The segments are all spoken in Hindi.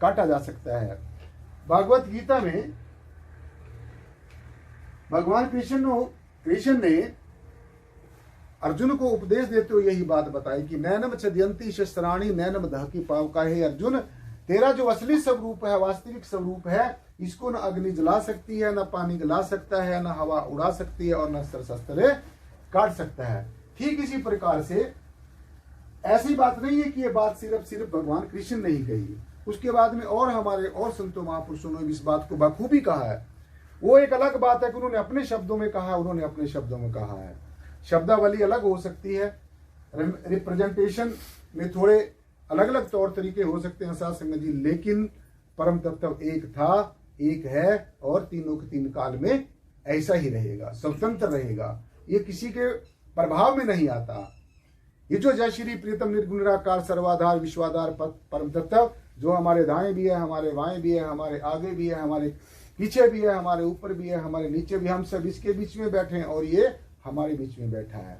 काटा जा सकता है। भागवत गीता में भगवान कृष्ण ने अर्जुन को उपदेश देते हुए यही बात बताई कि नैनम छद्यंती शस्त्राणी नैनम दहकी पाव का है अर्जुन, तेरा जो असली स्वरूप है, वास्तविक स्वरूप है, इसको न अग्नि जला सकती है, न पानी गला सकता है, न हवा उड़ा सकती है, और न शस्त्र काट सकता है। ठीक इसी प्रकार से ऐसी बात नहीं है कि ये बात सिर्फ भगवान कृष्ण ने ही कही, उसके बाद में और हमारे और संतों महापुरुषों ने इस बात को बखूबी कहा है। वो एक अलग बात है कि उन्होंने अपने शब्दों में कहा, उन्होंने अपने शब्दों में कहा है। शब्दावली अलग हो सकती है, रिप्रेजेंटेशन में थोड़े अलग अलग तौर तरीके हो सकते हैं साथ संगत जी, लेकिन परम तत्व एक था, एक है, और तीनों के तीन काल में ऐसा ही रहेगा, स्वतंत्र रहेगा, ये किसी के प्रभाव में नहीं आता। ये जो जय श्री प्रीतम निर्गुण निराकार सर्वाधार विश्वाधार परम तत्व, जो हमारे दाएं भी है, हमारे बाएं भी है, हमारे आगे भी है, हमारे पीछे भी है, हमारे ऊपर भी है, हमारे नीचे भी, हम सब इसके बीच में बैठे हैं और ये हमारे बीच में बैठा है।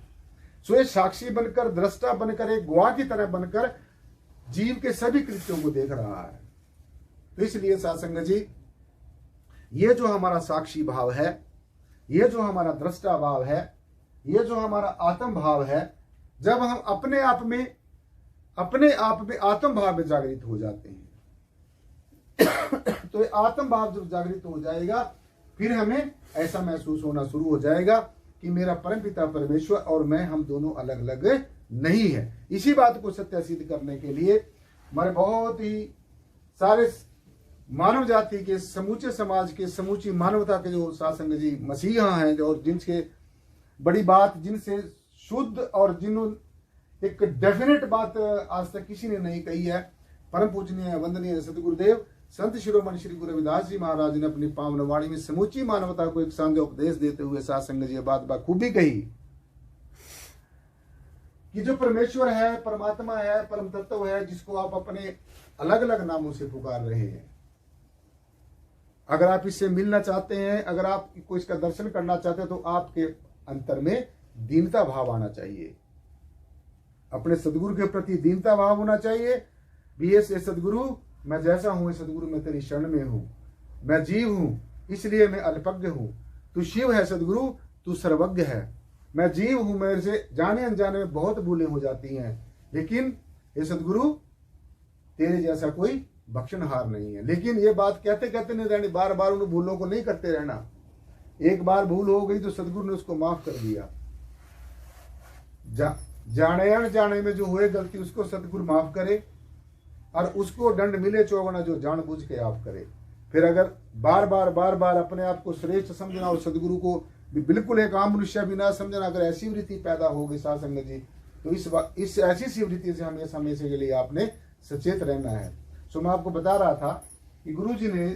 सो ये साक्षी बनकर, दृष्टा बनकर, एक गवाह की तरह बनकर जीव के सभी कृत्यों को देख रहा है। तो इसलिए सत्संग जी, ये जो हमारा साक्षी भाव है, ये जो हमारा दृष्टा भाव है, ये जो हमारा आत्म भाव है, जब हम अपने आप में आत्म भाव में जागृत हो जाते हैं तो ये आत्म भाव जब जागृत हो जाएगा, फिर हमें ऐसा महसूस होना शुरू हो जाएगा कि मेरा परमपिता परमेश्वर और मैं, हम दोनों अलग अलग नहीं है। इसी बात को सत्य सिद्ध करने के लिए हमारे बहुत ही सारे मानव जाति के, समूचे समाज के, समूची मानवता के जो सत्संग जी मसीहा हैं, और जिनसे बड़ी बात, जिनसे शुद्ध और जिन्होंने एक डेफिनेट बात आज तक किसी ने नहीं कही है, परम पूजनीय वंदनीय सतगुरुदेव संत शिरोमणि श्री गुरु रविदास जी महाराज ने अपनी पावन वाणी में समूची मानवता को एक सांझा उपदेश देते हुए सत्संग जी बात बखूबी कही कि जो परमेश्वर है, परमात्मा है, परम तत्व है, जिसको आप अपने अलग अलग नामों से पुकार रहे हैं, अगर आप इससे मिलना चाहते हैं, अगर आप को इसका दर्शन करना चाहते हैं, तो आपके अंतर में दीनता भाव आना चाहिए, अपने सदगुरु के प्रति दीनता भाव होना चाहिए। भी ये सदगुरु, मैं जैसा हूं सदगुरु, मैं तेरी शरण में हूं, मैं जीव हूं इसलिए मैं अल्पज्ञ हूं, तू शिव है सदगुरु, तू सर्वज्ञ है, मैं जीव हूं, मेरे से जाने अनजाने में बहुत भूलें हो जाती हैं, लेकिन ये सदगुरु तेरे जैसा कोई बख्शनहार नहीं है। लेकिन ये बात कहते कहते नहीं रहनी, बार बार उन भूलों को नहीं करते रहना। एक बार भूल हो गई तो सदगुरु ने उसको माफ कर दिया। जाने अनजाने में जो हुए गलती, उसको सदगुरु माफ करे, और उसको दंड मिले चौगुना जो जानबूझ के आप करे। फिर अगर बार बार अपने आप को श्रेष्ठ समझना और सदगुरु को भी बिल्कुल एक आम मनुष्य भी ना समझना, अगर ऐसी वृत्ति पैदा हो गई सत्संग जी, तो इस ऐसी सी वृत्ति से हमेशा हमेशा के लिए आपने सचेत रहना है। सो मैं आपको बता रहा था कि गुरु जी ने,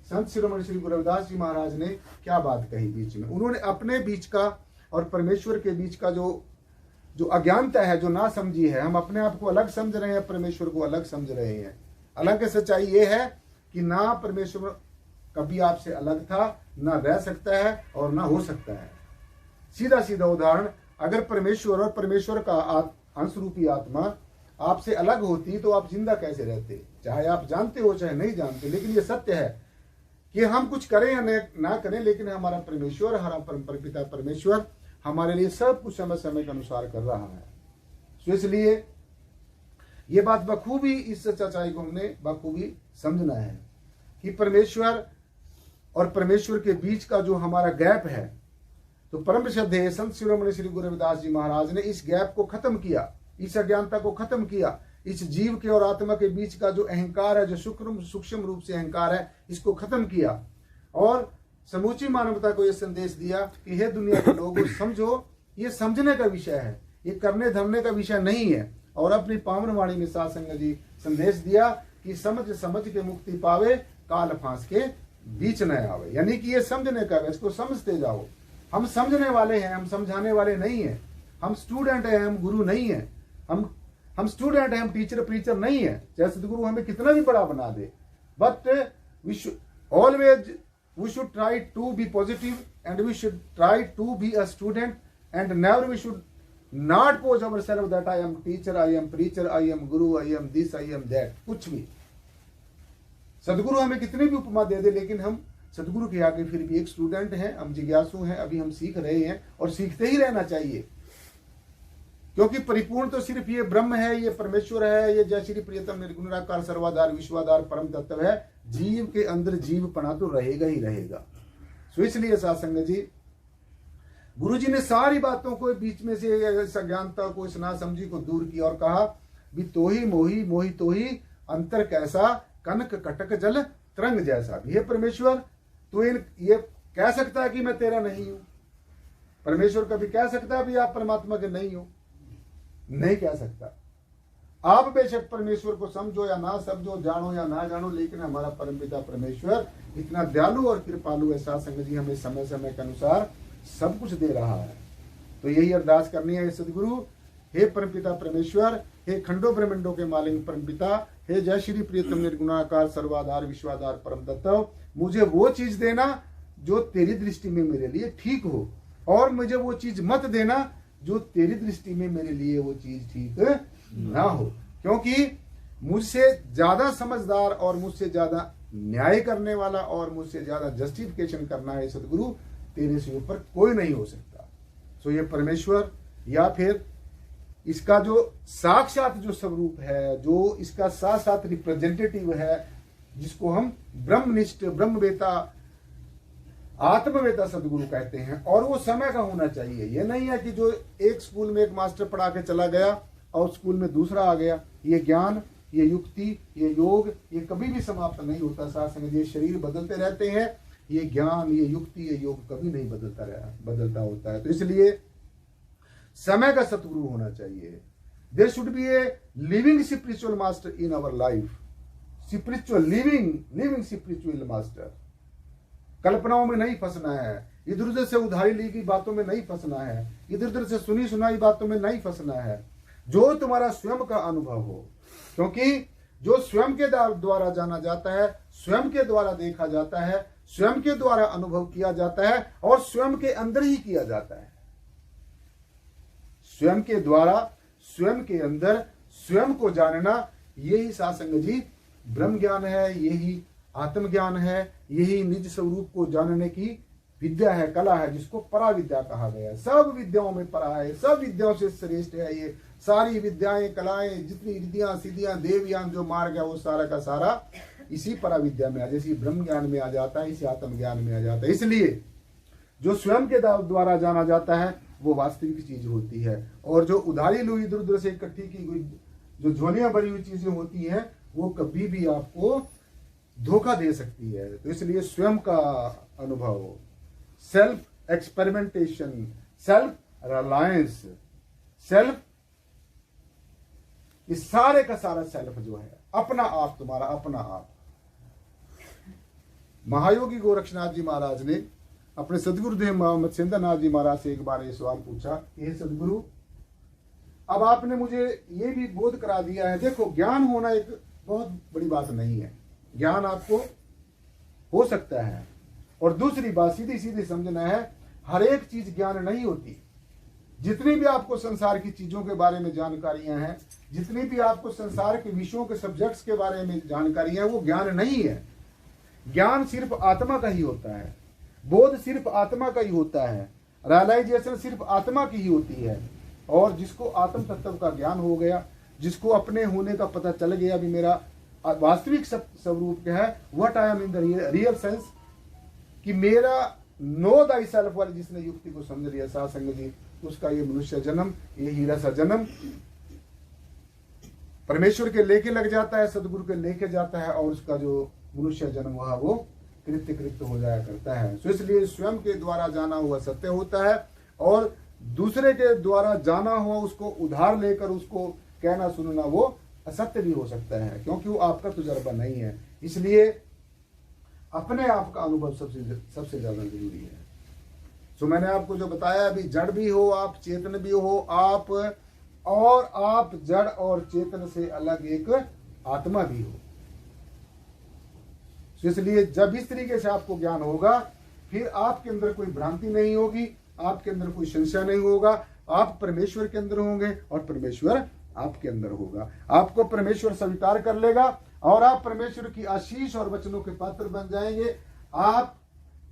संत शिरोमणि श्री गुरु रविदास जी महाराज ने क्या बात कही बीच में। उन्होंने अपने बीच का और परमेश्वर के बीच का जो अज्ञानता है, जो ना समझी है, हम अपने आप को अलग समझ रहे हैं, परमेश्वर को अलग समझ रहे हैं। अलग सच्चाई ये है कि ना परमेश्वर कभी आपसे अलग था, ना रह सकता है और ना हो सकता है। सीधा सीधा उदाहरण, अगर परमेश्वर और परमेश्वर का अंश रूपी आत्मा आपसे अलग होती तो आप जिंदा कैसे रहते, चाहे आप जानते हो चाहे नहीं जानते। लेकिन ये सत्य है कि हम कुछ करें या ना करें, लेकिन हमारा परमेश्वर, हमारा परम पिता परमेश्वर हमारे लिए सब कुछ समय समय के अनुसार कर रहा है। तो इसलिए ये बात बखूबी, इस सच्चाई को हमने बखूबी समझना है कि परमेश्वर और परमेश्वर के बीच का जो हमारा गैप है, तो परम श्रद्धेय संत शिरोमणि श्री गुरु रविदास जी महाराज ने इस गैप को खत्म किया, इस अज्ञानता को खत्म किया। इस जीव के और आत्मा के बीच का जो अहंकार है, जो सूक्ष्म रूप से अहंकार है, इसको खत्म किया और समूची मानवता को यह संदेश दिया कि हे दुनिया के लोगों, समझो, ये समझने का विषय है, ये करने धरने का विषय नहीं है। और अपनी पावन वाणी में सत्संग जी संदेश दिया कि समझ समझ के मुक्ति पावे, काल फांस के बीच न आवे। यानी कि ये समझने का है, इसको समझते जाओ। हम समझने वाले हैं, हम समझाने वाले नहीं हैं। हम स्टूडेंट हैं, हम गुरु नहीं हैं। हम स्टूडेंट हैं, हम टीचर प्रीचर नहीं है। चाहे सदगुरु हमें कितना भी बड़ा बना दे, but we should try to be positive and we should try to be a student and never we should not pose our self that I am teacher, I am preacher, I am guru, I am this, I am that. कुछ भी सदगुरु हमें कितनी भी उपमा दे दे, लेकिन हम सदगुरु के आगे फिर भी एक स्टूडेंट हैं, हम जिज्ञासु हैं, अभी हम सीख रहे हैं और सीखते ही रहना चाहिए। क्योंकि परिपूर्ण तो सिर्फ ये ब्रह्म है, ये परमेश्वर है, ये जय श्री प्रियतम निर्गुण निराकार सर्वाधार विश्वाधार परम तत्व है। जीव के अंदर जीवपना तो रहेगा ही रहेगा। सो इसलिए सासंग जी, गुरु जी ने सारी बातों को बीच में से इस अज्ञानता को, इस नासमझी को दूर किया और कहा भी तो ही मोही मोही तो ही अंतर कैसा, कनक कटक जल तरंग जैसा। भी हे परमेश्वर, तू ये कह सकता है कि मैं तेरा नहीं हूं? परमेश्वर कभी कह सकता है भी आप परमात्मा के नहीं हो? नहीं कह सकता। आप बेशक परमेश्वर को समझो या ना समझो, जानो या ना जानो, लेकिन हमारा परमपिता परमेश्वर इतना दयालु और कृपालु है सासंग जी, हमें समय समय के अनुसार सब कुछ दे रहा है। तो यही अरदास करनी है सदगुरु, हे परमपिता परमेश्वर, हे खंडो ब्रह्मंडों के मालिक परमपिता, हे जय श्री प्रियतम निर्गुणाकार सर्वाधार विश्वाधार परम तत्व, मुझे वो चीज देना जो तेरी दृष्टि में मेरे लिए ठीक हो, और मुझे वो चीज मत देना जो तेरी दृष्टि में मेरे लिए वो चीज ठीक ना हो। क्योंकि मुझसे ज्यादा समझदार और मुझसे ज्यादा न्याय करने वाला और मुझसे ज्यादा जस्टिफिकेशन करना है सदगुरु, तेरे से ऊपर कोई नहीं हो सकता। सो ये परमेश्वर या फिर इसका जो साक्षात जो स्वरूप है, जो इसका साथ साथ रिप्रेजेंटेटिव है, जिसको हम ब्रह्मनिष्ठ ब्रह्मवेता आत्मवेता सदगुरु कहते हैं, और वो समय का होना चाहिए। ये नहीं है कि जो एक स्कूल में एक मास्टर पढ़ा के चला गया और स्कूल में दूसरा आ गया। ये ज्ञान, ये युक्ति, ये योग, ये कभी भी समाप्त नहीं होता। साथ ये शरीर बदलते रहते हैं, ये ज्ञान, ये युक्ति, ये योग कभी नहीं बदलता होता है। तो इसलिए समय का सतगुरु होना चाहिए। There should be a living spiritual master in our life, spiritual living spiritual master. कल्पनाओं में नहीं फंसना है, इधर उधर से उधारी ली गई बातों में नहीं फंसना है, इधर उधर से सुनी सुनाई बातों में नहीं फंसना है। जो तुम्हारा स्वयं का अनुभव हो, क्योंकि जो स्वयं के द्वारा जाना जाता है, स्वयं के द्वारा देखा जाता है, स्वयं के द्वारा अनुभव किया जाता है और स्वयं के अंदर ही किया जाता है। स्वयं के द्वारा, स्वयं के अंदर, स्वयं को जानना, यही सासंग जी ब्रह्म ज्ञान है, यही आत्मज्ञान है, यही निज स्वरूप को जानने की विद्या है, कला है, जिसको परा विद्या कहा गया है। सब विद्याओं में परा है, सब विद्याओं से श्रेष्ठ है। ये सारी विद्याएं, कलाएं, जितनी रिद्धियां सिद्धियां देवयान जो मार्ग है, वो सारा का सारा इसी परा विद्या में आ, जैसे ब्रह्म ज्ञान में आ जाता है, इसी आत्म ज्ञान में आ जाता है। इसलिए जो स्वयं के द्वारा जाना जाता है वो वास्तविक चीज होती है, और जो उधारी लुई इधर उधर से इकट्ठी की गई जो झोलियां भरी हुई चीजें होती हैं, वो कभी भी आपको धोखा दे सकती है। तो इसलिए स्वयं का अनुभव, self experimentation, self reliance, self, इस सारे का सारा सेल्फ जो है, अपना आप, तुम्हारा अपना आप। महायोगी गोरक्षनाथ जी महाराज ने अपने सदगुरुदेव मोहम्मद सेंद्रनाथ जी महाराज से एक बार ये सवाल पूछा कि हे सदगुरु, अब आपने मुझे ये भी बोध करा दिया है, देखो ज्ञान होना एक बहुत बड़ी बात नहीं है, ज्ञान आपको हो सकता है, और दूसरी बात सीधी सीधी समझना है, हर एक चीज ज्ञान नहीं होती। जितनी भी आपको संसार की चीजों के बारे में जानकारियां हैं, जितनी भी आपको संसार के विषयों के सब्जेक्ट्स के बारे में जानकारियां हैं, वो ज्ञान नहीं है। ज्ञान सिर्फ आत्मा का ही होता है, बोध सिर्फ आत्मा का ही होता है, रियलाइजेशन सिर्फ आत्मा की ही होती है। और जिसको आत्म तत्व का ज्ञान हो गया, जिसको अपने होने का पता चल गया, भी मेरा वास्तविक स्वरूप क्या है, what I am in the real sense, कि मेरा नो दाई सेल्फ वाली जिसने युक्ति को समझ लिया सासंग जी, उसका ये मनुष्य जन्म, ये हीरा सा जन्म परमेश्वर के लेके लग जाता है, सदगुरु के लेके जाता है, और उसका जो मनुष्य जन्म हुआ वो कृत्य हो जाया करता है। तो इसलिए स्वयं के द्वारा जाना हुआ सत्य होता है, और दूसरे के द्वारा जाना हुआ उसको उधार लेकर उसको कहना सुनना वो असत्य भी हो सकता है, क्योंकि वो आपका तजुर्बा नहीं है। इसलिए अपने आप का अनुभव सबसे ज्यादा जरूरी है। तो मैंने आपको जो बताया, अभी जड़ भी हो आप, चेतन भी हो आप, और आप जड़ और चेतन से अलग एक आत्मा भी हो। इसलिए जब इस तरीके से आपको ज्ञान होगा, फिर आपके अंदर कोई भ्रांति नहीं होगी, आपके अंदर कोई संशय नहीं होगा। आप परमेश्वर के अंदर होंगे और परमेश्वर आपके अंदर होगा। आपको परमेश्वर स्वीकार कर लेगा और आप परमेश्वर की आशीष और वचनों के पात्र बन जाएंगे। आप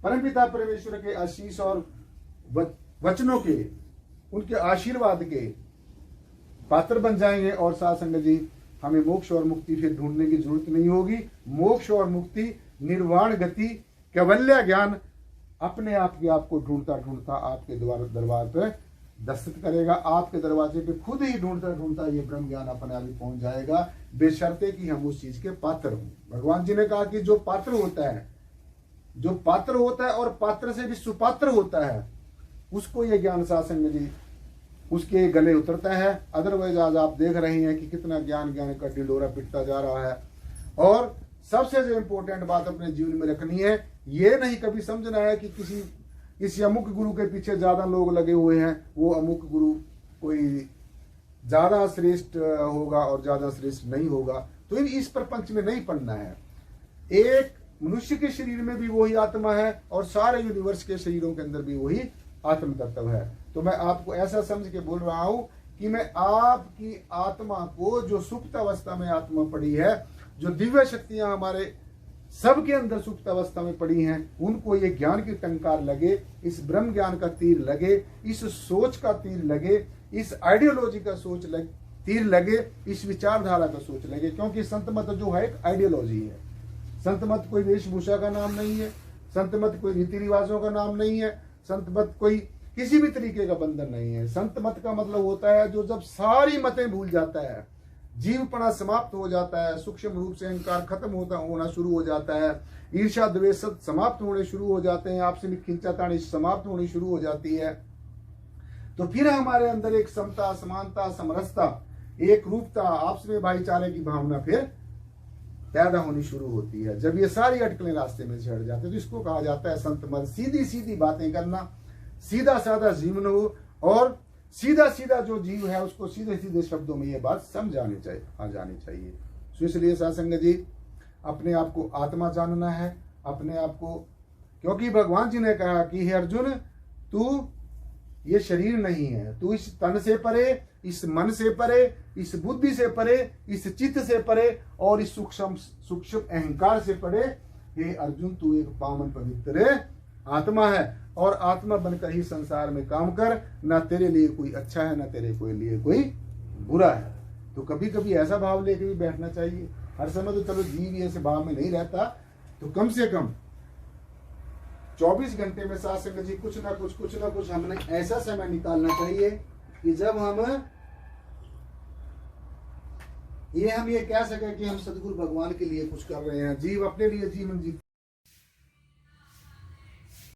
परमपिता परमेश्वर के आशीष और वचनों के, उनके आशीर्वाद के पात्र बन जाएंगे। और साथ संगत जी, हमें मोक्ष और मुक्ति फिर ढूंढने की जरूरत नहीं होगी। मोक्ष और मुक्ति, निर्वाण गति, कैवल्य ज्ञान अपने आप ही आपको ढूंढता ढूंढता आपके दरबार पर दस्तक करेगा। आपके दरवाजे पे खुद ही ढूंढता ढूंढता ये ब्रह्म ज्ञान अपने आप ही पहुंच जाएगा, बेशर्ते कि हम उस चीज के पात्र हों। भगवान जी ने कहा कि जो पात्र होता है, जो पात्र होता है और पात्र से भी सुपात्र होता है, उसको ये ज्ञान सासंग जी उसके गले उतरता है। अदरवाइज आज आप देख रहे हैं कि कितना ज्ञान का ढिंडोरा पिटता जा रहा है। और सबसे जो इंपॉर्टेंट बात अपने जीवन में रखनी है, ये नहीं कभी समझना है कि किसी अमुक गुरु के पीछे ज्यादा लोग लगे हुए हैं, वो अमुक गुरु कोई ज्यादा श्रेष्ठ होगा और ज्यादा श्रेष्ठ नहीं होगा। तो इस प्रपंच में नहीं पढ़ना है। एक मनुष्य के शरीर में भी वही आत्मा है और सारे यूनिवर्स के शरीरों के अंदर भी वही आत्म तत्व है। तो मैं आपको ऐसा समझ के बोल रहा हूं कि मैं आपकी आत्मा को, जो सुप्त अवस्था में आत्मा पड़ी है, जो दिव्य शक्तियां हमारे सबके अंदर सुप्त अवस्था में पड़ी हैं, उनको ये ज्ञान की टंकार लगे, इस ब्रह्म ज्ञान का तीर लगे, इस सोच का तीर लगे, इस आइडियोलॉजी का तीर लगे, इस विचारधारा का सोच लगे। क्योंकि संत मत जो है एक आइडियोलॉजी है। संत मत कोई वेशभूषा का नाम नहीं है, संत मत कोई रीति रिवाजों का नाम नहीं है, संत मत कोई किसी भी तरीके का बंधन नहीं है। संत मत का मतलब होता है जो जब सारी मतें भूल जाता है, जीवपना समाप्त हो जाता है, सूक्ष्म रूप से अहंकार खत्म होना शुरू हो जाता है, ईर्ष्या द्वेष समाप्त होने शुरू हो जाते हैं, आपसे भी खिंचातानी समाप्त होनी शुरू हो जाती है। तो फिर हमारे अंदर एक समता, समानता, समरसता, एक रूपता, आपस में भाईचारे की भावना फिर पैदा होनी शुरू होती है। जब ये सारी अटकलें रास्ते में से हट जाते हैं तो इसको कहा जाता है संत मत। सीधी सीधी बातें करना, सीधा साधा जीवन हो, और सीधा सीधा जो जीव है उसको सीधे सीधे शब्दों में ये बात समझानी चाहिए, आ जानी चाहिए। तो इसलिए सासंग जी, अपने आप को आत्मा जानना है, अपने आप को, क्योंकि भगवान जी ने कहा कि हे अर्जुन, तू ये शरीर नहीं है, तू इस तन से परे, इस मन से परे, इस बुद्धि से परे, इस चित्त से परे और इस सूक्ष्म अहंकार से परे। हे अर्जुन, तू एक पावन पवित्र आत्मा है और आत्मा बनकर ही संसार में काम कर। ना तेरे लिए कोई अच्छा है, ना तेरे लिए कोई बुरा है। तो कभी कभी ऐसा भाव लेके भी बैठना चाहिए। हर समय तो चलो जीव ऐसे भाव में नहीं रहता, तो कम से कम 24 घंटे में सासंग जी कुछ ना कुछ हमने ऐसा समय निकालना चाहिए कि जब हम ये कह सके कि हम सदगुरु भगवान के लिए कुछ कर रहे हैं। जीव अपने लिए जीवन जी